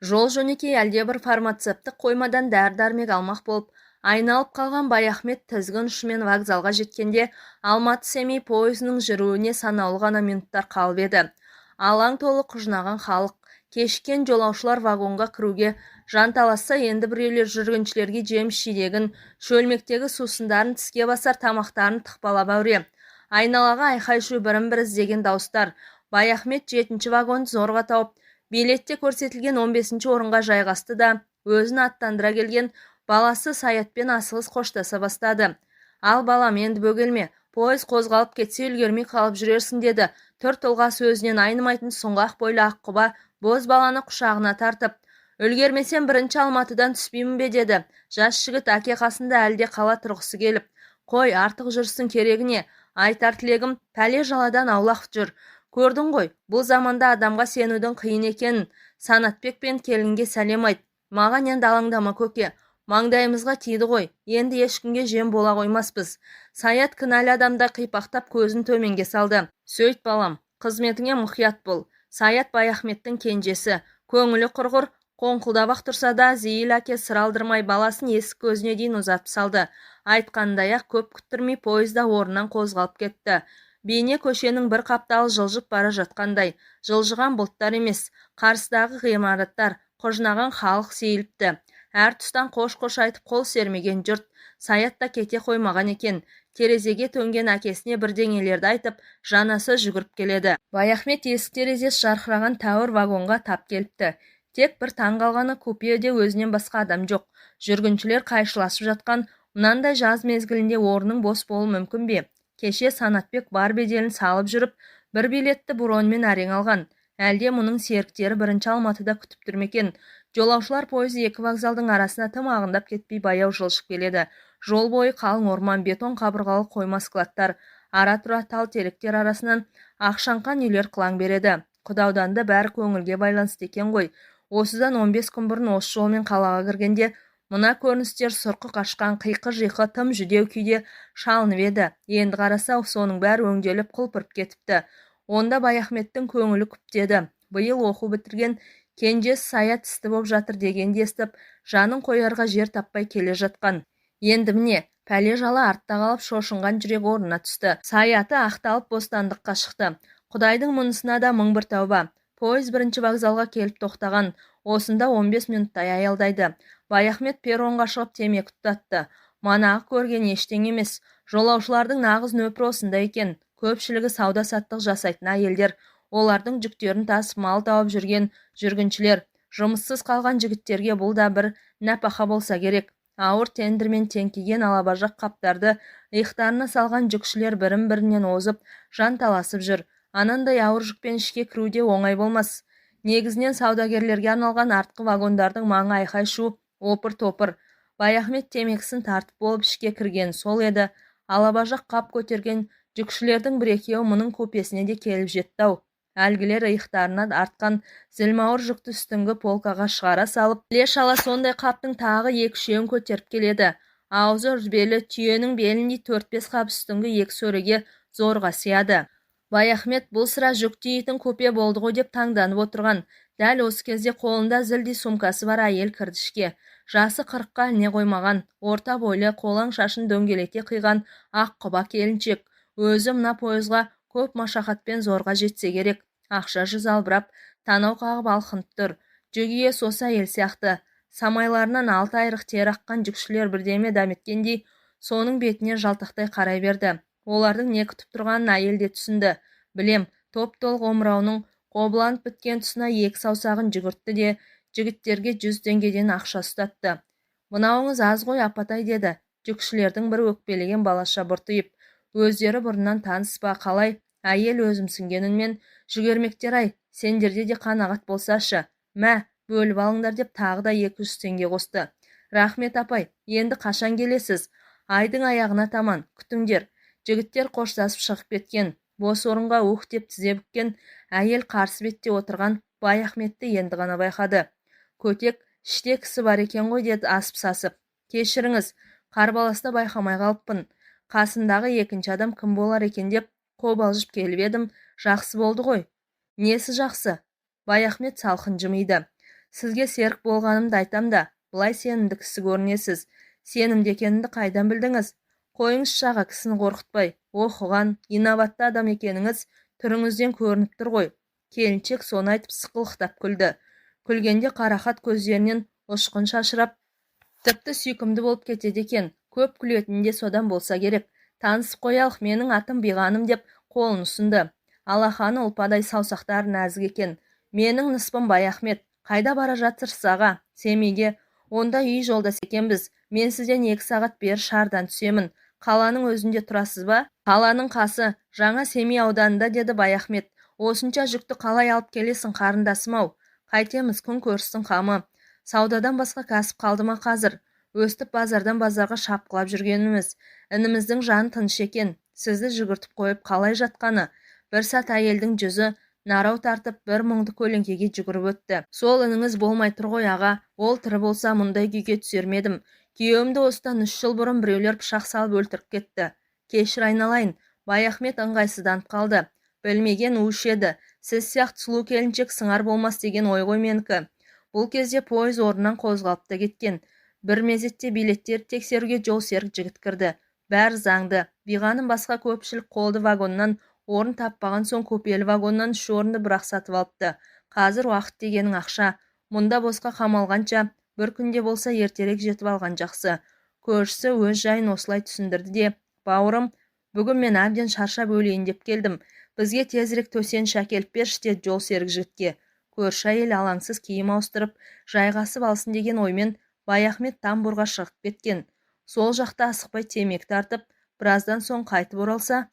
Жол жөнекей әлдебір фармацевттік қоймадан дәрі-дәрмек алмақ болып, айналып қалған Баяхмет тізгін ұшымен вокзалға жеткенде Алматы-Семей пойызының жүруіне санаулы ғана минуттар қалып еді. Алаң толы құжынаған халық, кешіккен жолаушылар вагонға кіруге жанталасса, енді біреулер жүргіншілерге жеміс-жидегін, шөлмектегі сусындарын, тіске басар тамақтарын тықпалап әуре. Айналаға айқай-шу, бірін-бірі іздеген дауыстар. Баяхмет 7-ші вагонды зорға тауып, билетте көрсетілген 15-ші орынға жайғасты да, өзін аттандыра келген баласы Саятпен асығыс қоштаса бастады. Ал балам, енді бөгелме, пойыз қозғалып кетсе үлгермей қалып жүрерсің, деді. Түр тұлға сөзінен айнымайтын сұңғақ бойлы аққұба боз баланы құшағына тартып. Үлгермесем бірінші Алматыдан түспеймін бе, деді. Жас жігіт әке қасында әлде қала тұрғысы келіп. Қой, артық жүрсің, керегіне. Айтар тілегім, пәле жаладан аулақ жүр. Көрдің ғой, бұл заманда адамға сенудің қиын екенін. Санатбек пен келінге сәлем айт. Маған енді алаңдама, көке. Маңдайымызға тиді ғой, енді ешкімге жем бола қоймаспыз. Саят кінәлі адамда қипақтап көзін төменге салды. Сөйт балам, қызметіңе мұқият бол. Саят Баяхметтің кенжесі, көңілі құрғыр, қоңқылдабақ тұрса да, зейіл әке сыр алдырмай баласын есік көзіне дейін ұзатып салды. Айтқандай-ақ көп күттірмей пойызда орнынан қозғалып кетті. Бейне көшенің бір қапталы жылжып бара жатқандай, жылжыған бұлттар емес, қарсыдағы ғимараттар, құжынаған халық сейіліпті. Әр тұстан қош-қош айтып қол сермеген жұрт. Саят та кете қоймаған екен. Терезеге төнген әкесіне бірдеңелерді айтып, жанасы жүгіріп келеді. Баяхмет есік терезесі жарқыраған тәуір вагонға тап келіпті. Тек бір таңғалғаны, купеде өзінен басқа адам жоқ. Жүргіншілер қайшыласып жатқан, мынандай жаз мезгілінде орның бос болуы мүмкін бе? Кеше Санатбек бар беделін салып жүріп, бір билетті бронмен әрең алған. Әлде мұның серіктері бірінші Алматыда күтіп түрмекен. Жолаушылар пойызы екі вокзалдың арасына тым ағындап кетпей баяу жылжып келеді. Жол бойы қалың орман, бетон қабырғалы қойма складтар, ара-тұра тал теректер арасынан ақшаңқан үйлер қылаң береді. Құдауданды бәрі көңілге байланысты екен ғой. Осыдан 15 күн бұрын осы жолмен қалаға кіргенде мұна көріністер сұрқы қашқан, қиқы-жиқы, тым жүдеу күйде шалынып еді. Енді қараса, соның бәрі өңделіп құлпырып кетіпті. Онда Баяхметтің көңілі күптеді. Биыл оқу бітірген кенжесі Саят істі боп жатыр дегенді естіп, жанын қоярға жер таппай келе жатқан. Енді міне, пәле жала артта қалып шошынған жүрек орнына түсті. Саяты ақталып бостандыққа шықты. Құдайдың мұнысына да мың бір тәуба. Пойыз бірінші вокзалға келіп тоқтаған. Осында 15 минуттай аялдайды. Баяхмет перронға шығып темекі тұтатты. Манағы көрген ештеңе емес. Жолаушылардың нағыз нөпірі осында екен. Көпшілігі сауда-саттық жасайтын әйелдер. Олардың жүктерін тасып мал тауып жүрген жүргіншілер. Жұмыссыз қалған жігіттерге бұл да бір нәпақа болса керек. Ауыр тендермен теңкиген алабажақ қаптарды иықтарына салған жүкшілер бірін-бірінен озып, жанталасып жүр. Анандай ауыр жүкпен ішке кіруде оңай болмас. Негізінен саудагерлерге арналған артқы вагондардың маңы айқай-шу, опыр-топыр. Баяхмет темекісін тартып болып ішке кірген сол еді. Алабажақ қап көтерген жүкшілердің бір-екеуі мұның купесіне де келіп жетті-ау. Әлгілер иықтарына артқан зілмауыр жүкті үстіңгі полкаға шығара салып, іле-шала сондай қаптың тағы 2-3-еуін көтеріп келеді. Аузы үрбелі түйенің беліндей 4-5 қап үстіңгі 2 сөреге зорға сияды. Баяхмет бұл сыра жүк тиейтін купе болды ғой деп таңданып отырған. Дәл осы кезде қолында зілдей сумкасы бар әйел кірді ішке. Жасы 40-қа іліне қоймаған, орта бойлы, қолаң шашын дөңгелете қиған ақ құба келіншек. Өзі мына пойызға көп машақатпен зорға жетсе керек. Ақша жүз албырап, танау қағып алқынып тұр. Жүгие соса ел сияқты. Самайларынан 6 айрық тер аққан жүкшілер бірдеме дәметкендей, соның бетіне жалтақтай қарай берді. Олардың не күтіп тұрғанын әйел де түсінді. Білем, топ-толық омырауының қобыланып біткен тұсына 2 саусағын жүгіртті де, жігіттерге 100 теңгеден ақша ұстатты. Мынауыңыз аз ғой, апатай, деді. Жүкшілердің бір өкпелеген балаша бұртиып. Өздері бұрыннан таныс па, қалай? Әйел өзімсінген үнмен, жүгермектер-ай, сендерде де қанағат болсашы. Мә, бөліп алыңдар, деп тағы да 200 теңге қосты. Рахмет, апай, енді қашан келесіз? Айдың аяғына таман, күтіңдер. Жігіттер қоштасып шығып кеткен. Бос орынға ух деп тізе бүккен әйел қарсы бетте отырған Баяхметті енді ғана байқады. Көтек, іште кісі бар екен ғой, деді асып-сасып. Кешіріңіз, қарбаласта байқамай қалыппын. Қасындағы екінші адам кім болар екен деп қобалжып келіп едім. Жақсы болды ғой. Несі жақсы? Баяхмет салқын жымиды. Сізге серік болғанымды айтам да, бұлай сенімді кісі көрінесіз. Сенімді екенімді қайдан білдіңіз? Қойыңыз шаға, кісіні қорқытпай. Оқыған, инабатты адам екеніңіз түріңізден көрініп тұр ғой. Келіншек соны айтып сықылықтап күлді. Күлгенде қарақат көздерінен ұшқын шашырап, тіпті сүйкімді болып кетеді екен. Көп күлетінде содан болса керек. Танысып қоялық, менің атым Биғаным деп қолын ұсынды. Алақаны ұлпадай, саусақтары нәзік екен. Менің ныспым Баяхмет. Қайда бара жатырсыз аға? Семейге. Онда үй жолдас екенбіз. Мен сізден 2 сағат бері шардан түсемін. Қаланың өзінде тұрасыз ба? Қаланың қасы, жаңа Семей ауданында, деді Баяхмет. Осынша жүкті қалай алып келесің, қарындасым-ау? Қайтеміз, күн көрістің қамы. Саудадан басқа кәсіп қалды ма қазір? Өстіп базардан базарға шапқылап жүргеніміз. Ініміздің жаны тыныш екен. Сізді жүгіртіп қойып қалай жатқаны? Бір сәт әйелдің жүзі нарау тартып, бір мұңды көлеңкеге жүгіріп өтті. Сол ініңіз болмай тұр ғой аға. Ол тірі болса мұндай күйге түсер ме едім. Күйеуімді осыдан 3 жыл бұрын біреулер пышақ салып өлтіріп кетті. Кешір айналайын. Баяхмет ыңғайсызданып қалды. Білмеген уыш еді. Сіз сияқты сұлу келіншек сыңар болмас деген ой ғой менікі. Бұл кезде пойыз орнынан қозғалып та кеткен. Бір мезетте билеттер тексеруге жол серік жігіт кірді. Бәрі заңды. Биғаным басқа көпшілік қолды вагоннан орын таппаған соң купелі вагоннан 3 орынды бірақ сатып алыпты. Қазір уақыт дегенің ақша. Мұнда босқа қамалғанша бір күнде болса ертерек жетіп алған жақсы. Көршісі өз жайын осылай түсіндірді де, бауырым, бүгін мен әбден шаршап өлейін деп келдім. Бізге тезірек төсеніш әкеліп берші, деді жол серік жігітке. Көрші әйел алаңсыз киім ауыстырып, жайғасып алсын деген оймен Баяхмет тамбурға шығып кеткен. Сол жақта асықпай темекі тартып, біраздан соң қайтып оралса,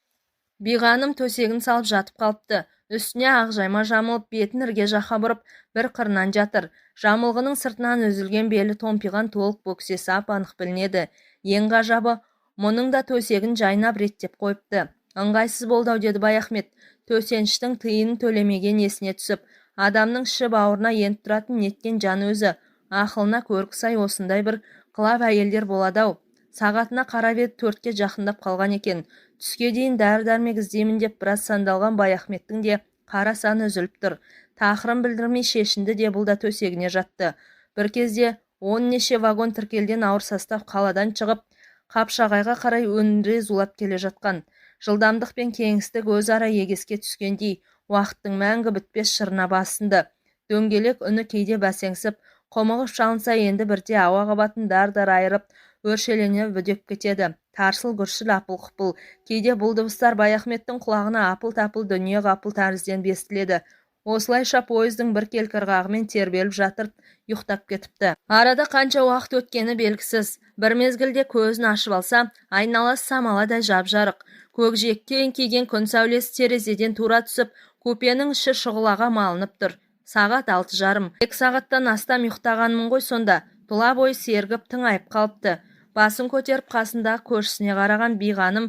Биғаным төсегін салып жатып қалыпты. Үстіне ақ жайма жамылып, бетін ірге жаққа бұрып, бір қырынан жатыр. Жамылғының сыртынан үзілген белі томпиған толық бөксесі ап-анық білінеді. Ең ғажабы, мұның да төсегін жайнап реттеп қойыпты. Ыңғайсыз болды-ау, деді Баяхмет. Төсеніштің тиынын төлемеген есіне түсіп, адамның іші бауырына еніп тұратын неткен жан өзі. Ақылына көркі сай осындай бір қылап әйелдер болады-ау. Сағатына қарап еді, 4-ке жақындап қалған екен. Түске дейін дәрі-дәрмек іздеймін деп біраз сандалған Баяхметтің де қара саны үзіліп тұр. Тақырын білдірмей шешінді де бұл да төсегіне жатты. Бір кезде 10 неше вагон тіркелден ауыр состав қаладан шығып, Қапшағайға қарай өндіре зулап келе жатқан. Жылдамдық пен кеңістік өзара егеске түскендей, уақыттың мәңгі бітпес шырына басынды. Дөңгелек үні кейде бәсеңсіп, қомығып шалынса енді бірде ауа қабатын дар-дар айырып, өршелене бүдеп кетеді. Тарсыл-гүршіл апыл-құпыл. Кейде бұл дыбыстар Баяхметтің құлағына апыл-тапыл дүние қапыл тәрізден бестіледі. Осылайша пойыздың бір келкірғағымен тербеліп жатырып, ұйықтап кетіпті. Арада қанша уақыт өткені белгісіз. Бір мезгілде көзін ашып алса, айналасы самаладай жап-жарық. Көкжиектен киген күн сәулесі терезеден тура түсіп, купенің іші шұғылаға малынып тұр. Сағат 6:30. 2 сағаттан астам ұйықтағанмын ғой сонда. Тұла бойы сергіп тыңайып қалыпты. Басын көтеріп қасындағы көршісіне қараған Биғаным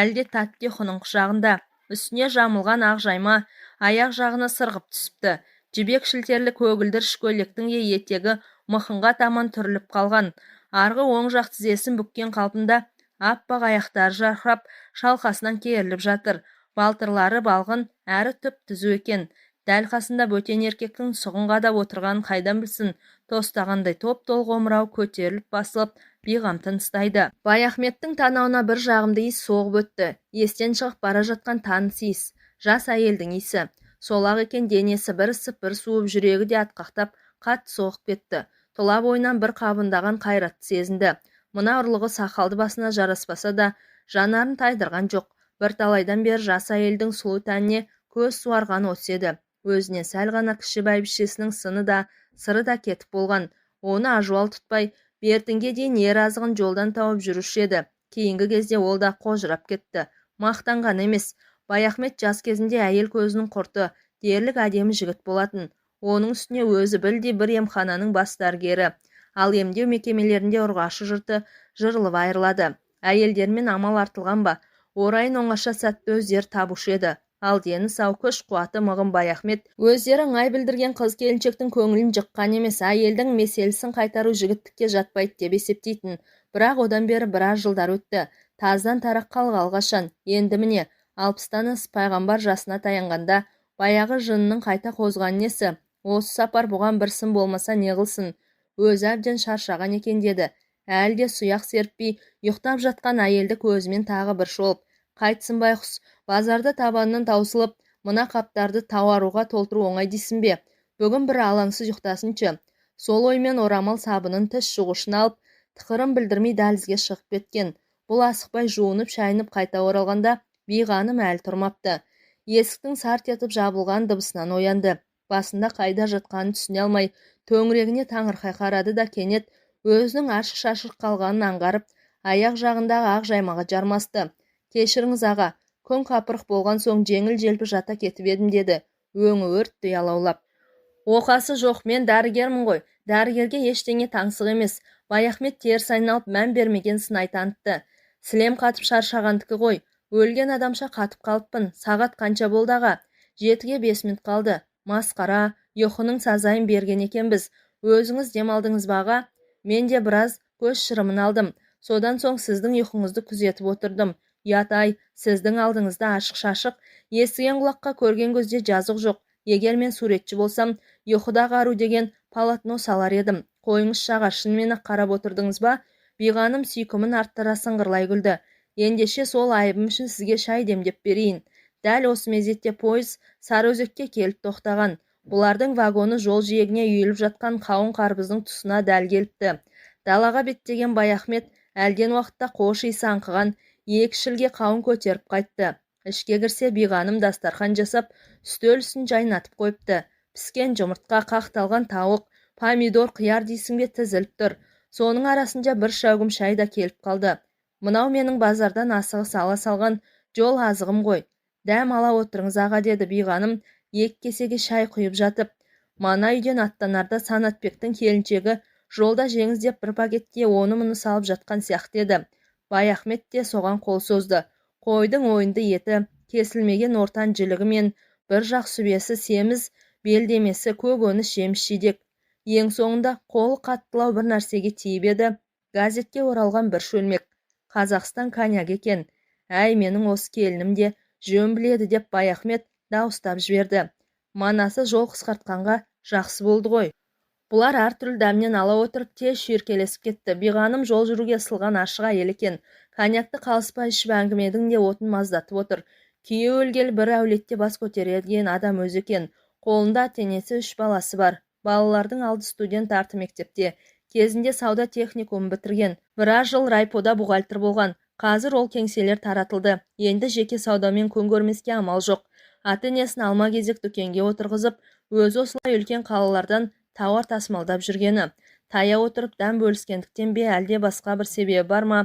әлде тәтті ұйқының құшағында. Үстіне жамылған ақ жайма, аяқ жағына сырғып түсіпті. Жібек шілтерлі көгілдір шкөлектің етегі мықынға таман түріліп қалған. Арғы оң жақ тізесін бүккен қалпында аппақ аяқтары жарқырап, шалқасынан керіліп жатыр. Балтырлары балғын, әрі түп түзу екен. Дәл қасында бөтен еркектің сұғын қадап отырғанын қайдан білсін, тостағандай топ-толық омырау көтеріліп басылып, Биғам тыныстайды. Баяхметтің танауына бір жағымды иіс соғып өтті. Естен шығып бара жатқан таныс иіс. Жас әйелдің иісі. Сол-ақ екен, денесі бір ысып, бір суып, жүрегі де атқақтап, қатты соғып кетті. Тұла бойынан бір қабындаған қайратты сезінді. Мына ұрлығы сақалды басына жараспаса да, жанарын тайдырған жоқ. Бір талайдан бері жас әйелдің сұлу тәніне көз суарғаны осы еді. Өзінен сәл ғана кіші бәйбішесінің сыны да, сыры да кетіп болған. Оны ажуал тұтпай, бертінге дейін ер азығын жолдан тауып жүруші еді. Кейінгі кезде ол да қожырап кетті. Мақтанған емес. Баяхмет жас кезінде әйел көзінің құрты, дерлік әдемі жігіт болатын. Оның үстіне өзі білдей бір емхананың бас дәрігері. Ал емдеу мекемелерінде ұрғашы жұрты жырылып айырылады. Әйелдермен амал артылған ба, орайын оңаша сәтті өздері табушы еді. Ал дені сау, күш қуаты мығым Баяхмет өздері ыңғай білдірген қыз келіншектің көңілін жыққан емес, әйелдің меселісін қайтару жігіттікке жатпайды деп есептейтін. Бірақ одан бері біраз жылдар өтті. Таздан тарақ қалғалы қашан. Енді міне 60-тан асып пайғамбар жасына таянғанда баяғы жынының қайта қозған несі? Осы сапар бұған бір сын болмаса не қылсын, өзі әбден шаршаған екен деді. Әлі де сұяқ серппей ұйықтап жатқан әйелді көзімен тағы бір шолып. Қайтсын байқұс, базарда табанынан таусылып, мына қаптарды тауаруға толтыру оңай дейсің бе? Бүгін бір алаңсыз ұйықтасыншы. Сол оймен орамал сабынын тіс жуғышын алып, тықырын білдірмей дәлізге шығып кеткен. Бұл асықпай жуынып шайынып қайта оралғанда биғаным әлі тұрмапты. Есіктің сарт етіп жабылған дыбысынан оянды. Басында қайда жатқанын түсіне алмай, төңірегіне таңырқай қарады да кенет өзінің ашық-шашық қалғанын аңғарып, аяқ жағындағы ақ жаймаға жармасты. Кешіріңіз аға, күн қапырық болған соң жеңіл-желпі жата кетіп едім деді, өңі өрттей алаулап. Оқасы жоқ, мен дәрігермін ғой. Дәрігерге ештеңе таңсық емес. Баяхмет теріс айналып мән бермеген сынай танытты. Сілем қатып шаршағандікі ғой. Өлген адамша қатып қалыппын. Сағат қанша болды аға? 7-ге 5 минут қалды. Масқара, ұйқының сазайын берген екенбіз. Өзіңіз демалдыңыз ба аға? Мен де біраз көз шырымын алдым. Содан соң сіздің ұйқыңызды күзетіп отырдым. Ятай, сіздің алдыңызда ашық-шашық, естіген құлаққа көрген көзде жазық жоқ. Егер мен суретші болсам, ұйқыдағы ару деген полотно салар едім. Қойыңыз шаға, шынымен-ақ қарап отырдыңыз ба? Биғаным сүйкімін арттыра сыңғырлай күлді. Ендеше сол айыбым үшін сізге шай демдеп берейін. Дәл осы мезетте пойыз Сарыөзекке келіп тоқтаған. Бұлардың вагоны жол жиегіне үйіліп жатқан қауын қарбыздың тұсына дәл келіпті. Далаға беттеген Баяхмет әлден уақытта қош иісі аңқыған екі шілге қауын көтеріп қайтты. Ішке кірсе биғаным дастархан жасап, үстел үстін жайнатып қойыпты. Піскен жұмыртқа, қақталған тауық, помидор, қияр дейсің бе тізіліп тұр. Соның арасында бір шәугім шай да келіп қалды. Мынау менің базардан асығы сала салған жол азығым ғой. Дәм ала отырыңыз аға деді биғаным, екі кесеге шай құйып жатып. Мана үйден аттанарда Санатбектің келіншегі жолда жеңіз деп бір пакетке оны-мұны салып жатқан сияқты еді. Баяхмет те соған қол созды. Қойдың ойынды еті, кесілмеген ортан жілігі мен бір жақ сүбесі, семіз белдемесі, көкөніс, жеміс-жидек. Ең соңында қолы қаттылау бір нәрсеге тиіп еді. Газетке оралған бір шөлмек. Қазақстан коньяк екен. Әй, менің осы келінім де жөн біледі деп Баяхмет дауыстап жіберді. Манасы жол қысқартқанға жақсы болды ғой. Бұлар әртүрлі дәмнен ала отырып тез шүйіркелесіп кетті. Биғаным жол жүруге ысылған ашық әйел екен. Коньякты қалыспай ішіп әңгімедің де отын маздатып отыр. Күйеуі өлгелі бір әулетте бас көтерген адам өзі екен. Қолында ата-енесі 3 баласы бар. Балалардың алды студент, арты мектепте. Кезінде сауда техникумын бітірген. Біраз жыл райпода бухгалтер болған. Қазір ол кеңселер таратылды. Енді жеке саудамен күн көрмеске амал жоқ. Ата-енесін алма-кезек дүкенге отырғызып, өзі осылай үлкен қалалардан тауар тасымалдап жүргені. Тая отырып дәм бөліскендіктен бе, әлде басқа бір себебі бар ма?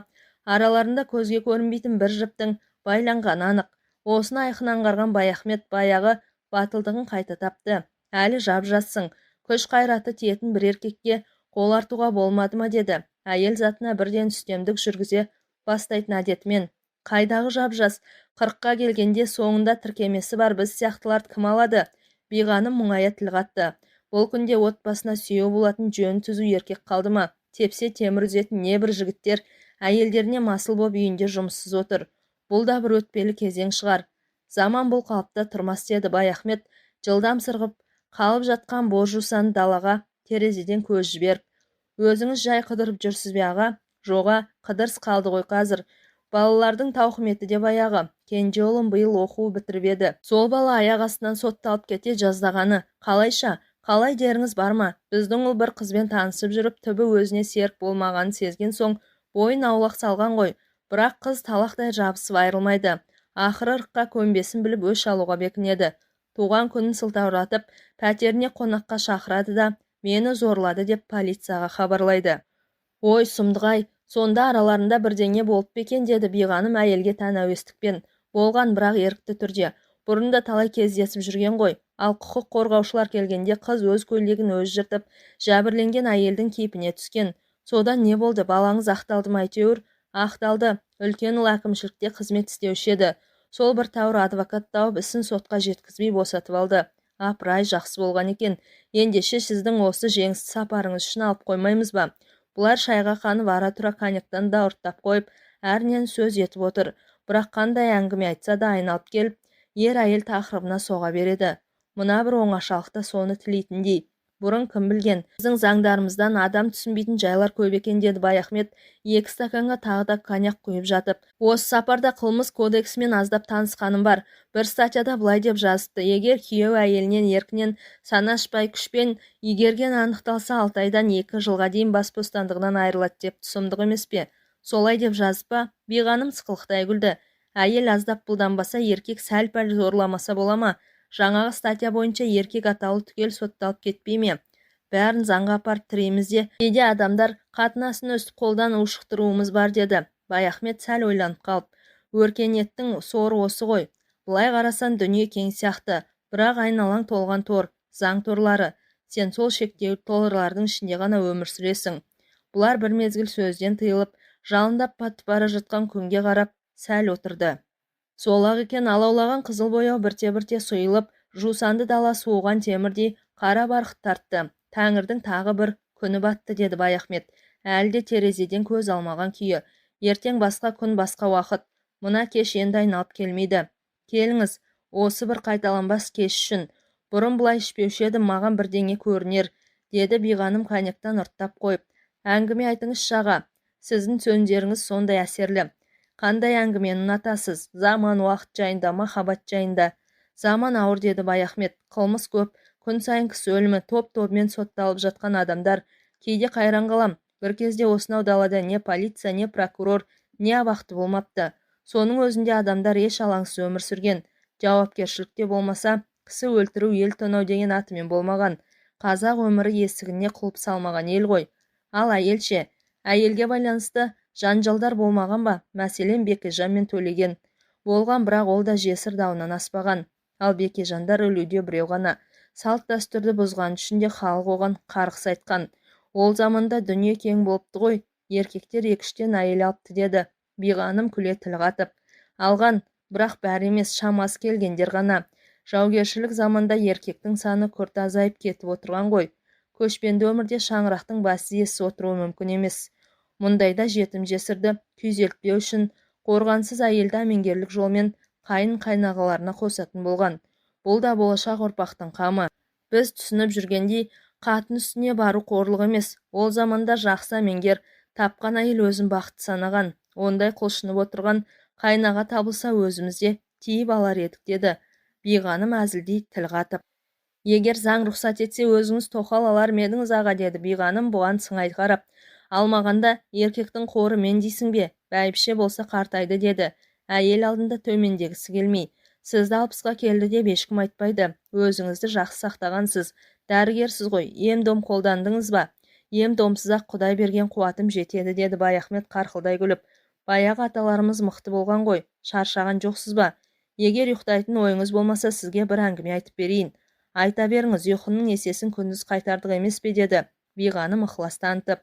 Араларында көзге көрінбейтін бір жіптің байланғаны анық. Осыны айқын аңғарған Баяхмет баяғы батылдығын қайта тапты. Әлі жап-жассың, күш қайраты тиетін бір еркекке қол артуға болмады ма деді. Әйел затына бірден үстемдік жүргізе бастайтын әдетімен. Қайдағы жап-жас, 40-қа келгенде соңында тіркемесі бар біз сияқтыларды кім алады? Биғаным мұңая тіл қатты. Бұл күнде отбасына сүйеу болатын жөн түзу еркек қалды ма? Тепсе темір үзетін небір жігіттер әйелдеріне масыл боп үйінде жұмыссыз отыр. Бұл да бір өтпелі кезең шығар. Заман бұл қалыпта тұрмас деді Баяхмет, жылдам сырғып қалып жатқан боз жусаны далаға терезеден көз жіберіп. Өзіңіз жай қыдырып жүрсіз бе аға? Жоға, қыдырыс қалды ғой қазір. Балалардың тауқыметі де баяғы. Кенже ұлым биыл оқу бітіріп еді. Сол бала аяқ астынан сотталып кете жаздағаны. Қалайша? Қалай деріңіз бар ма? Біздің ұл бір қызбен танысып жүріп, түбі өзіне серік болмағанын сезген соң бойын аулақ салған ғой. Бірақ қыз талақтай жабысып айрылмайды. Ақыры ырыққа көнбесін біліп өш алуға бекінеді. Туған күнін сылтауратып, пәтеріне қонаққа шақырады да мені зорлады деп полицияға хабарлайды. Ой, сұмдық-ай, сонда араларында бірдеңе болып бекен деді биғаным әйелге тән әуестікпен. Болған, бірақ ерікті түрде. Бұрында талай кездесіп жүрген ғой. Ал құқық қорғаушылар келгенде қыз өз көйлегін өзі жыртып, жәбірленген әйелдің кейпіне түскен. Содан не болды? Балаңыз ақталды ма әйтеуір? Ақталды. Үлкен ұл әкімшілікте қызмет істеуші еді. Сол бір тәуір адвокат тауып ісін сотқа жеткізбей босатып алды. Апыр-ай, жақсы болған екен. Ендеше сіздің осы жеңісті сапарыңыз үшін алып қоймаймыз ба? Бұлар шайға қанып ара-тұра коньяктан да ұрттап қойып, әрінен сөз етіп отыр. Бірақ қандай әңгіме айтса да айналып келіп, ер-әйел тақырыбына соға береді. Мына бір оңашалықта соны тілейтіндей. Бұрын кім білген, біздің заңдарымыздан адам түсінбейтін жайлар көп екен, деді Баяхмет 2 стаканға тағы да коньяк құйып жатып. Осы сапарда қылмыс кодексімен аздап танысқаным бар. Бір статьяда былай деп жазыпты: егер күйеу әйелінен еркінен санашпай күшпен игерген анықталса, 6 айдан 2 жылға дейін бас бостандығынан айырылады деп, сұмдық емес пе? Солай деп жазып па? Биғаным сықылықтай күлді. Әйел аздап бұлданбаса, еркек сәл-пәл зорламаса бола ма? Жаңағы статья бойынша еркек атаулы түгел сотталып кетпей ме? Бәрін заңға апарып тіреміз де, кейде адамдар қатынасын өстіп қолдан ушықтыруымыз бар, деді. Баяхмет сәл ойланып қалып. Өркениеттің соры осы ғой. Бұлай қарасан дүние кең сияқты, бірақ айналаң толған тор, заң торлары. Сен сол шектеулі торлардың ішінде ғана өмір сүресің. Бұлар бір мезгіл сөзден тыйылып, жалындап батып бара жатқан күнге қарап сәл отырды. Сол-ақ екен, алаулаған қызыл бояу бірте-бірте сұйылып, жусанды дала суыған темірдей қара барқыт тартты. Тәңірдің тағы бір күні батты, деді Баяхмет, әлі де терезеден көз алмаған күйі. Ертең басқа күн, басқа уақыт. Мына кеш енді айналып келмейді. Келіңіз, осы бір қайталанбас кеш үшін. Бұрын бұлай ішпеуші едім, маған бірдеңе көрінер, деді Биғаным коньяктан ұрттап қойып. Әңгіме айтыңыз шаға, сіздің сөздеріңіз сондай әсерлі. Қандай әңгімені ұнатасыз? Заман, уақыт жайында, махаббат жайында? Заман ауыр, деді Баяхмет. Қылмыс көп, күн сайын кісі өлімі, топ-тобымен сотталып жатқан адамдар. Кейде қайран қалам. Бір кезде осынау далада не полиция, не прокурор, не абақты болмапты. Соның өзінде адамдар еш алаңсыз өмір сүрген. Жауапкершілікте болмаса, кісі өлтіру, ел тонау деген атымен болмаған. Қазақ өмірі есігіне құлып салмаған ел ғой. Ал әйелше, әйелге байланысты жанжалдар болмаған ба? Мәселен, Бекежан мен Төлеген болған, бірақ ол да жесір дауынан аспаған. Ал Бекежандар өлуде біреу ғана. Салт дәстүрді бұзған үшін де халық оған қарғыс айтқан. Ол заманда дүние кең болыпты ғой, еркектер 2-3 әйел алыпты, деді. Биғаным күле тіл қатып. Алған, бірақ бәрі емес, шамасы келгендер ғана. Жаугершілік заманда еркектің саны күрт азайып кетіп отырған ғой. Көшпенді өмірде шаңырақтың бассыз иесіз отыруы мүмкін емес. Мұндайда жетім жесірді күйзелтпеу үшін қорғансыз әйелді әмеңгерлік жолмен қайын-қайнағаларына қосатын болған. Бұл да болашақ ұрпақтың қамы. Біз түсініп жүргендей, қатын үстіне бару қорлық емес. Ол заманда жақсы әмеңгер тапқан әйел өзін бақытты санаған. Ондай құлшынып отырған қайнаға табылса, өзімізде тиіп алар едік, деді Биғаным әзілдей тіл қатып. Егер заң рұқсат етсе, өзіңіз тоқал алар ма едіңіз аға, деді Биғаным бұған сыңай қарап. Алмағанда еркектің қоры мен дейсің бе? Бәйбіше болса қартайды, деді. Әйел алдында төмендегісі келмей. Сізді 60-қа келді деп ешкім айтпайды. Өзіңізді жақсы сақтағансыз. Дәрігерсіз ғой, ем-дом қолдандыңыз ба? Ем-домсыз-ақ Құдай берген қуатым жетеді, деді Баяхмет қарқылдай күліп. Баяғы аталарымыз мықты болған ғой, шаршаған жоқсыз ба? Егер ұйықтайтын ойыңыз болмаса, сізге бір әңгіме айтып берейін. Айта беріңіз, ұйқының есесін күндіз қайтардық емес пе, деді Биғаным ықылас танытып.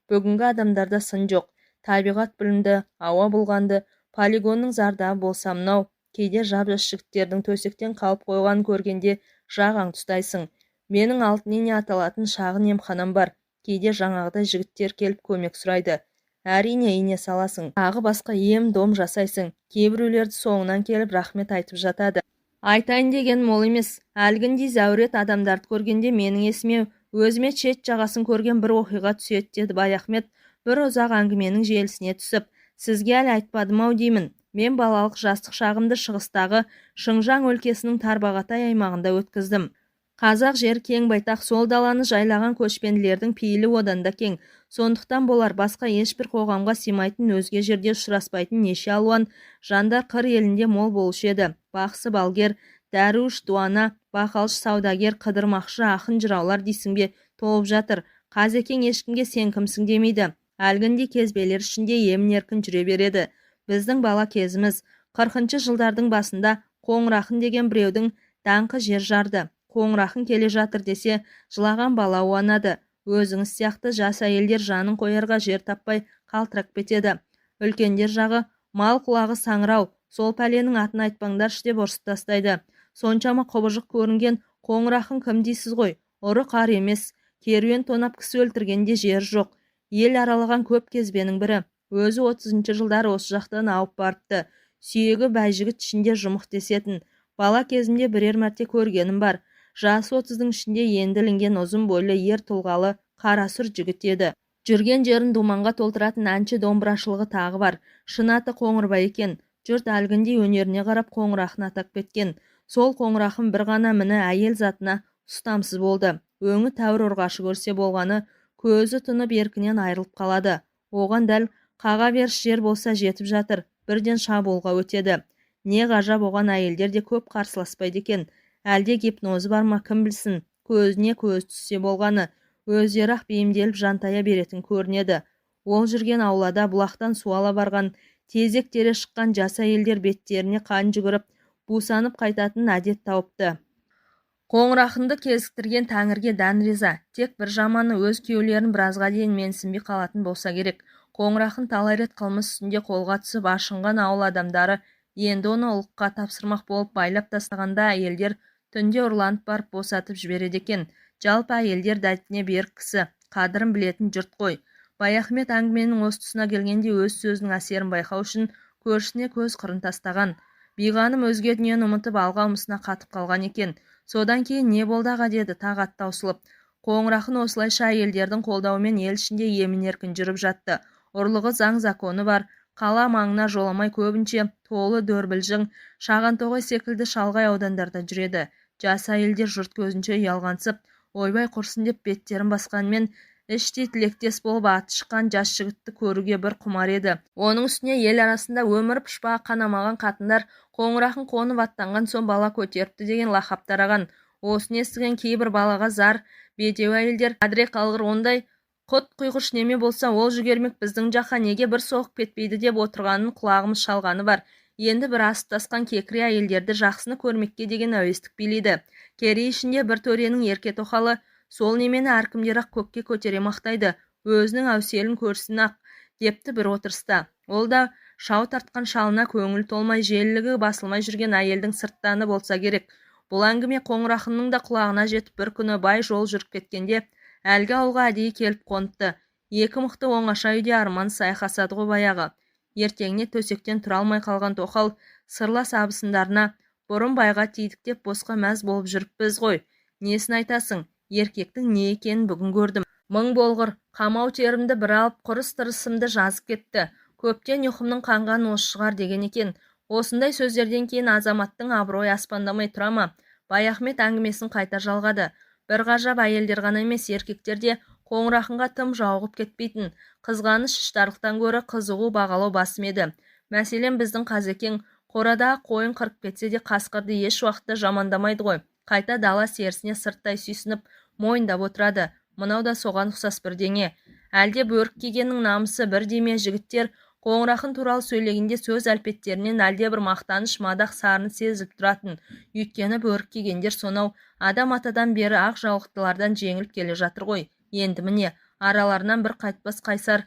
Бүгінгі адамдарда сын жоқ. Табиғат бүлінді, ауа бұлғанды, полигонның зардабы болса мынау. Кейде жап-жас жігіттердің төсектен қалып қойған көргенде жағаң тұстайсың. Менің алтын ине аталатын шағын емханам бар. Кейде жаңағыдай жігіттер келіп көмек сұрайды. Әрине ине саласың, тағы басқа ем-дом жасайсың. Кейбіреулерді соңынан келіп рахмет айтып жатады. Айтайын деген мол емес. Әлгіндей зәурет адамдарды көргенде менің есіме өзіме шет жағасын көрген бір оқиға түседі, деді Баяхмет бір ұзақ әңгіменің желісіне түсіп. Сізге әлі айтпадым-ау деймін. Мен балалық жастық шағымды шығыстағы Шыңжаң өлкесінің Тарбағатай аймағында өткіздім. Қазақ жер кең байтақ, сол даланы жайлаған көшпенділердің пейілі одан да кең. Сондықтан болар басқа ешбір қоғамға сыймайтын, өзге жерде ұшыраспайтын неше алуан жандар қыр елінде мол болушы еді. Бақсы, балгер, дәруіш, дуана, бақалшы, саудагер, қыдырмақшы, ақын, жыраулар дейсің бе толып жатыр. Қазекең ешкімге сен кімсің демейді. Әлгіндей кезбелер ішінде емін-еркін жүре береді. Біздің бала кезіміз 40-шы жылдардың басында Қоңырақын деген біреудің даңқы жер жарды. Қоңырақын келе жатыр десе, жылаған бала уанады. Өзіңіз сияқты жас әйелдер жанын қоярға жер таппай қалтырап кетеді. Үлкендер жағы мал құлағы саңырау, сол пәленің атын айтпаңдаршы деп ұрсып тастайды. Соншама құбыжық көрінген Қоңырақын кім дейсіз ғой? Ұры қар емес, керуен тонап кісі өлтіргенде жер жоқ. Ел аралаған көп кезбенің бірі. Өзі 30-шы жылдар осы жақтан ауып барыпты. Сүйегі бәйжігіт ішінде жұмық десетін. Бала кезімде бірер мәрте көргенім бар. Жасы 30-дың ішінде енді ілінген ұзын бойлы ер тұлғалы қара сұр жігіт еді. Жүрген жерін думанға толтыратын әнші домбырашылығы тағы бар. Шын аты Қоңырбай екен. Жұрт әлгіндей өнеріне қарап Қоңырақын атап кеткен. Сол Қоңырақын бір ғана міні әйел затына ұстамсыз болды. Өңі тәуір ұрғашы көрсе болғаны, көзі тұнып еркінен айырылып қалады. Оған дәл қаға беріс жер болса жетіп жатыр. Бірден шабуылға өтеді. Не ғажап, оған әйелдер де көп қарсыласпайды екен. Әлде гипнозы бар ма, кім білсін. Көзіне көз түссе болғаны, өздері-ақ бейімделіп жантая беретін көрінеді. Ол жүрген аулада бұлақтан суала барған, тезек тере шыққан жас әйелдер беттеріне қан жүгіріп, бусанып қайтатын әдет тауыпты. Қоңырақынды кезіктірген Тәңірге дән риза. Тек бір жаманы өз күйеулерін біразға дейін менсінбей қалатын болса керек. Қоңырақын талай рет қылмыс үстінде қолға түсіп ашынған ауыл адамдары енді оны ұлыққа тапсырмақ болып байлап тастағанда әйелдер түнде ұрланып барып босатып жібереді екен. Жалпы әйелдер дәтіне берік кісі, қадірін білетін жұрт қой. Баяхмет әңгіменің осы тұсына келгенде өз сөзінің әсерін байқау үшін көршісіне көз қырын тастаған. Биғаным өзге дүниені ұмытып алға ұмысына қатып қалған екен. Содан кейін не болды аға деді тағы таусылып. Қоңырақын осылайша әйелдердің қолдауымен ел ішінде емін-еркін жүріп жатты. Ұрлығы заң законы бар. Қала маңына жоламай көбінше толы дөрбілжің, Шағантоғай секілді шалғай аудандарда жүреді. Жас әйелдер жұрт көзінше ұялғансып, ойбай құрсын деп беттерін басқанмен, іштей тілектес болып аты шыққан жас жігітті көруге бір құмар еді. Оның үстіне ел арасында өмір пұшпағы қанамаған қатындар Қоңырақын қонып аттанған соң бала көтеріпті деген лақап тараған. Осыны естіген кейбір балаға зар, бедеу әйелдер қадіре қалғыр, ондай құт құйғыш неме болса ол жүгермек біздің жаққа неге бір соғып кетпейді деп отырғанын құлағымыз шалғаны бар. Енді бір асып тасқан кекіре әйелдерді жақсыны көрмекке деген әуестік билейді. Керей ішінде бір төренің ерке тоқалы сол немені әркімдер-ақ көкке көтере мақтайды. Өзінің әуселін көрсін-ақ депті бір отырыста. Ол да шау тартқан шалына көңіл толмай, желілігі басылмай жүрген әйелдің сырттаны болса керек. Бұл әңгіме Қоңырақынның да құлағына жетіп бір күні бай жол жүріп кеткенде әлгі ауылға әдейі келіп қоныпты. Екі мықты оңаша үйде арман сайқасады ғой баяғы. Ертеңіне төсектен тұра алмай қалған тоқал сырлас абысындарына бұрын байға тидік деп босқа мәз болып жүріппіз ғой. Несін айтасың? Еркектің не екенін бүгін көрдім. Мың болғыр, қамау терімді бір алып құрыс-тырысымды жазып кетті. Көптен ұйқымның қанғаны осы шығар деген екен. Осындай сөздерден кейін азаматтың абыройы аспандамай тұра ма? Баяхмет әңгімесін қайта жалғады. Бір ғажап әйелдер ғана емес, еркектер де Қоңырақынға тым жауығып кетпейтін. Қызғаныш іштарлықтан гөрі қызығу бағалау басым еді. Мәселен, біздің Қазекең қорадағы қойын қырып кетсе де қасқырды еш уақытта жамандамайды ғой. Қайта дала серісіне сырттай сүйсініп мойындап отырады. Мынау да соған ұқсас бірдеңе. Әлде бөрік кигеннің намысы бір деме? Жігіттер Қоңырақын туралы сөйлегенде сөз әлпеттерінен әлде бір мақтаныш, мадақ сарыны сезіліп тұратын. Өйткені бөрік кигендер сонау адам атадан бері ақ жаулықтылардан жеңіліп келе жатыр ғой. Енді міне араларынан бір қайтпас қайсар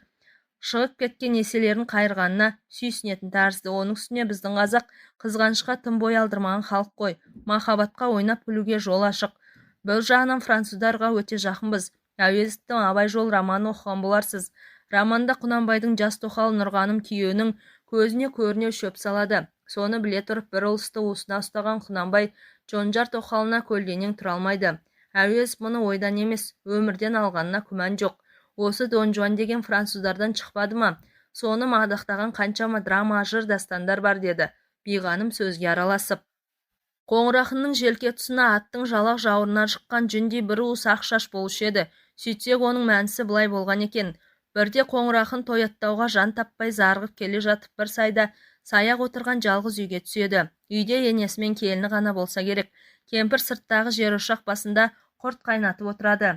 шығып кеткен еселерін қайырғанына сүйсінетін тәрізді. Оның үстіне біздің қазақ қызғанышқа тым бой алдырмаған халық қой. Махаббатқа ойнап күлуге жол ашық. Бұл жағынан француздарға өте жақынбыз. Әуезовтің Абай жол романын оқыған боларсыз. Романда Құнанбайдың жас тоқалы Нұрғаным күйеуінің көзіне көріне шөп салады. Соны біле тұрып бір ұлысты уысына ұстаған Құнанбай Жонжар тоқалына көлденең тұра алмайды. Әуезов мұны ойдан емес, өмірден алғанына күмән жоқ. Осы Дон Жуан деген француздардан шықпады ма? Соны мадақтаған қаншама драма, жыр дастандар бар деді Биғаным сөзге араласып. Қоңырақынның желке тұсына аттың жалақ жауырынан шыққан жүндей бір уыс ақ шаш болушы еді. Сөйтсек оның мәнісі былай болған екен. Бірде Қоңырақын тояттауға жан таппай зарғып келе жатып бір сайда саяқ отырған жалғыз үйге түседі. Үйде енесі мен келіні ғана болса керек. Кемпір сырттағы жер ошақ басында құрт қайнатып отырады.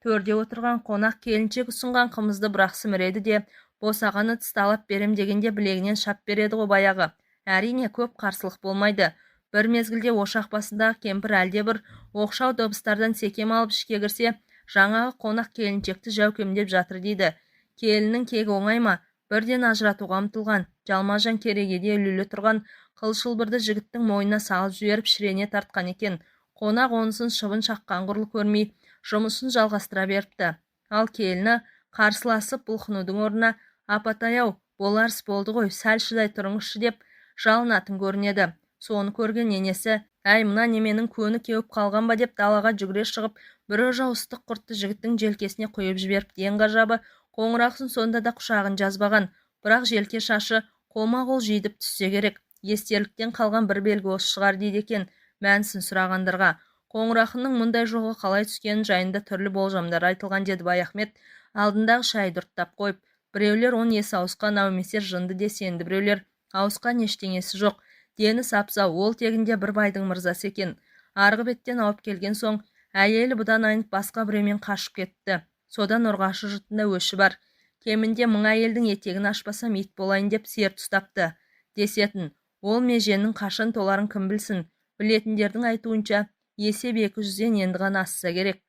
Төрде отырған қонақ келіншек ұсынған қымызды бірақ сіміреді де, босағаны тысталап берем дегенде білегінен шап береді ғой баяғы. Әрине көп қарсылық болмайды. Бір мезгілде ошақ басындағы кемпір әлде бір оқшау дыбыстардан секем алып ішке кірсе, жаңағы қонақ келіншекті жәукемдеп жатыр дейді. Келіннің кегі оңай ма? Бірден ажыратуға ұмтылған, жалма-жан керегеде ілулі тұрған қылшылбырды жігіттің мойнына салып жіберіп шірене тартқан екен. Қонақ онысын шыбын шаққан құрлы көрмей, жұмысын жалғастыра беріпті. Ал келіні қарсыласып бұлқынудың орнына, апатай-ау, боларыс болды ғой, сәл шыдай тұрыңызшы деп жалынатын көрінеді. Соны көрген енесі, Әй, мына неменің көні кеуіп қалған ба деп далаға жүгіре шығып, бір ожау ыстық құртты жігіттің желкесіне құйып жіберіпті. Ең ғажабы, қоңырақсын сонда да құшағын жазбаған, бірақ желке шашы қолма-қол жидіп түссе керек. Естерліктен қалған бір белгі осы шығар дейді екен мәнісін сұрағандарға. Қоңырақының мұндай жоғы қалай түскені жайында түрлі болжамдар айтылған, деді Баяхмет алдындағы шайды ұрттап қойып. Біреулер он есі ауысқан, әумесер жынды десе, енді біреулер ауысқан ештеңесі жоқ, дені сап-сау, ол тегінде бір байдың мырзасы екен. Арғы беттен ауып келген соң әйелі бұдан айнып басқа біреумен қашып кетті. Содан ұрғашы жұртында өші бар. Кемінде 1000 әйелдің етегін ашпасам ит болайын деп серт ұстапты десетін. Ол меженің қашан толарын кім білсін. Білетіндердің айтуынша есеп 200-ден енді ғана асса керек.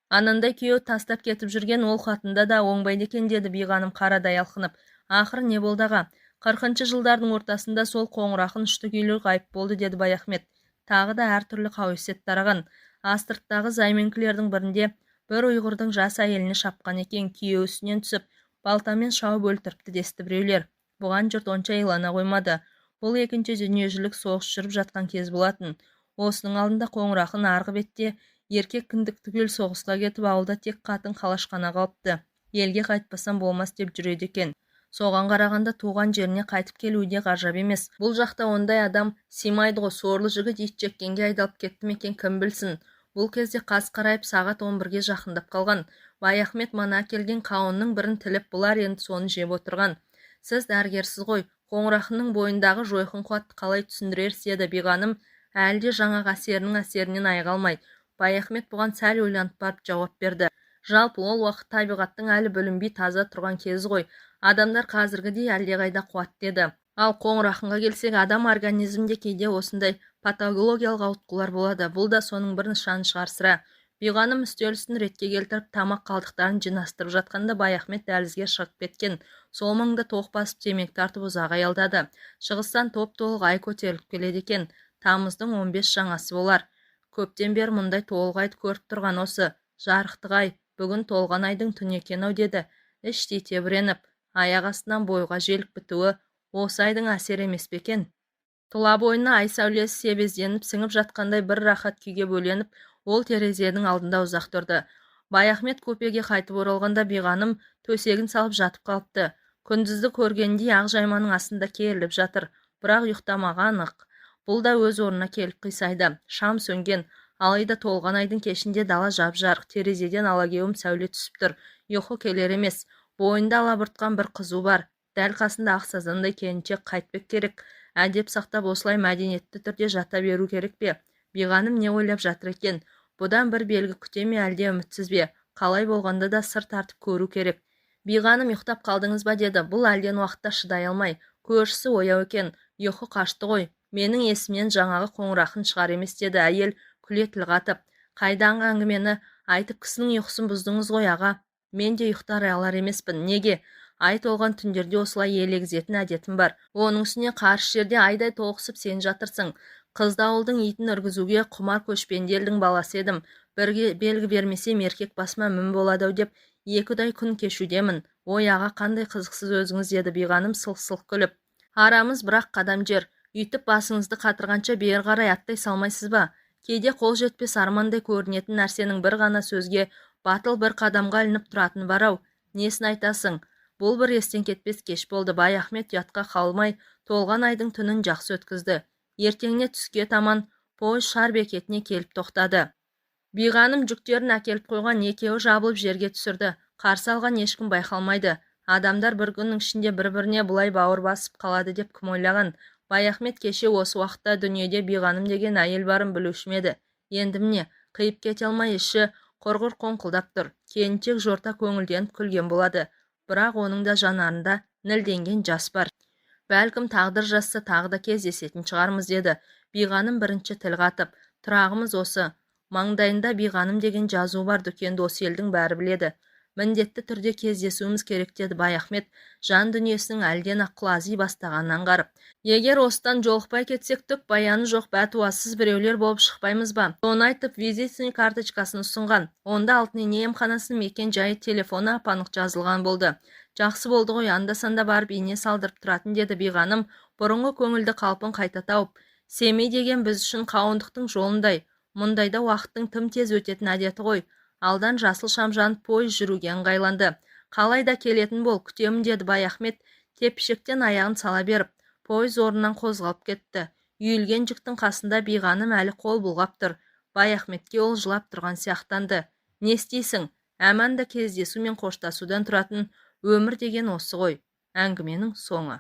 Анандай күйеу тастап кетіп жүрген ол хатында да оңбайды екен, деді биғаным қарадай алқынып. Ақыры не болды аға? 40-шы жылдардың ортасында сол қоңырақын ұшты күйлі ғайып болды, деді Баяхмет. Тағы да әртүрлі қауесет тараған. Астырттағы займенкілердің бірінде бір ұйғырдың жас әйеліне шапқан екен, күйеуі үстінен түсіп, балтамен шауып өлтіріпті десті біреулер. Бұған жұрт онша илана қоймады. Бұл екінші дүниежүзілік соғыс жүріп жатқан кез болатын. Осының алдында қоңырақын арғы бетте еркек кіндік түгел соғысқа кетіп, ауылда тек қатын қалашқана қалыпты. Елге қайтпасам болмас деп жүреді екен. Соған қарағанда туған жеріне қайтып келуі де ғажап емес. Бұл жақта ондай адам симайды ғой, сорлы жігіт ит жеккенге айдалып кетті ме екен, кім білсін. Бұл кезде қас қарайып сағат 11-ге жақындап қалған. Баяхмет мана келген қауынның бірін тіліп, бұлар енді соны жеп отырған. Сіз дәрігерсіз ғой, қоңырақының бойындағы жойқын қуатты қалай түсіндірерсіз, деді биғаным, әлде жаңа әсерінің әсерінен айыға. Баяхмет бұған сәл ойланып барып жауап берді. Жалпы ол уақыт табиғаттың әлі бүлінбей таза тұрған кезі ғой. Адамдар қазіргідей әлдеқайда қуатты еді. Ал қоңырақынға келсек, адам организмде кейде осындай патологиялық ауытқулар болады. Бұл да соның бір нышаны шығар сірә. Биғаным үстел үстін ретке келтіріп, тамақ қалдықтарын жинастырып жатқанда Баяхмет дәлізге шығып кеткен. Сол маңда тоқ басып темекі тартып ұзақ аялдады. Шығыстан топ-толық ай көтеріліп келеді екен. Тамыздың 15 жаңасы болар. Көптен бері мұндай толық айды көріп тұрған осы. Жарықтық ай, бүгін толған айдың түні екен-ау, деді. Іштей тебіреніп, аяқ астынан бойға желік бітуі осы айдың әсер емес пе екен? Тұла бойына ай сәулесі себезденіп сіңіп жатқандай бір рахат күйге бөленіп, ол терезенің алдында ұзақ тұрды. Баяхмет көпеге қайтып оралғанда биғаным төсегін салып жатып қалыпты. Күндізді көргендей ақ жайманың астында керіліп жатыр, бірақ ұйықтамаған ық. Бұл да өз орнына келіп қисайды. Шам сөнген, алайда толған айдың кешінде дала жап-жарық, терезеден алагеуім сәуле түсіп тұр. Ұйқы келер емес. Бойында алабұртқан бір қызу бар. Дәл қасында ақсазандай келіншек қайтпек керек. Әдеп сақтап осылай мәдениетті түрде жата беру керек пе? Биғаным не ойлап жатыр екен? Бұдан бір белгі күте ме, әлде үмітсіз бе? Қалай болғанда да сыр тартып көру керек. Биғаным, ұйықтап қалдыңыз ба, деді. Бұл әлден уақытта шыдай алмай. Көршісі ояу екен. Ұйқы қашты ғой. Менің есімнен жаңағы қоңырақын шығар емес, деді әйел күле тіл қатып. Қайдағы әңгімені айтып кісінің ұйқысын бұздыңыз ғой аға. Мен де ұйықтар алар емеспін. Неге? Ай толған түндерде осылай елегізетін әдетім бар. Оның үстіне қарсы жерде айдай толықсып сен жатырсың. Қызды ауылдың итін үргізуге құмар көшпенді елдің баласы едім. Белгі бермесем еркек басыма мін болады-ау деп 2-дай күн кешудемін. Ой аға, қандай қызықсыз өзіңіз, деді биғаным сылқ-сылқ күліп. Арамыз бірақ қадам жер. Үйтіп басыңызды қатырғанша бері қарай аттай салмайсыз ба? Кейде қол жетпес армандай көрінетін нәрсенің бір ғана сөзге батыл бір қадамға ілініп тұратын бар-ау. Несін айтасың? Бұл бір естен кетпес кеш болды. Баяхмет ұятқа қалмай толған айдың түнін жақсы өткізді. Ертеңіне түске таман пойыз шар бекетіне келіп тоқтады. Биғаным жүктерін әкеліп қойған екеуі жабылып жерге түсірді. Қарсы алған ешкім байқалмайды. Адамдар бір күннің ішінде бір-біріне бұлай бауыр басып қалады деп кім ойлаған? Баяхмет кеше осы уақытта дүниеде биғаным деген әйел барын білуші еді. Енді міне, қиып кете алмай іші құрғыр қоңқылдап тұр. Келіншек жорта көңілденіп күлген болады. Бірақ оның да жанарында нілденген жас бар. Бәлкім тағдыр жазса тағы да кездесетін шығармыз, деді. Биғаным бірінші тіл қатып. Тұрағымыз осы. Маңдайында биғаным деген жазу бар, дүкенді осы елдің бәрі біледі. Міндетті түрде кездесуіміз керек, деді Баяхмет, жан дүниесінің әлден ақыл ази бастағанын аңғарып. Егер осыдан жолықпай кетсек, түк баяны жоқ, бәтуасыз біреулер болып шықпаймыз ба? Соны айтып визитный карточкасын ұсынған. Онда Алтынене емханасының мекен жайы, телефоны апанық жазылған болды. Жақсы болды ғой, анда-санда барып ине салдырып тұратын, деді биғаным, бұрынғы көңілді қалпын қайта тауып. Семей деген біз үшін қауындықтың жолындай, мұндайда уақыттың тым тез өтетін әдеті ғой. Алдан жасыл шам жанып пойыз жүруге ыңғайланды. Қалайда келетін бол, күтемін деді Баяхмет, тепшектен аяғын сала беріп. Пойыз орнынан қозғалып кетті. Үйілген жүктің қасында биғаным әлі қол бұлғап тұр. Баяхметке ол жылап тұрған сияқтанды. Не істейсің? Әманда кездесу мен қоштасудан тұратын өмір деген осы ғой. Әңгіменің соңы.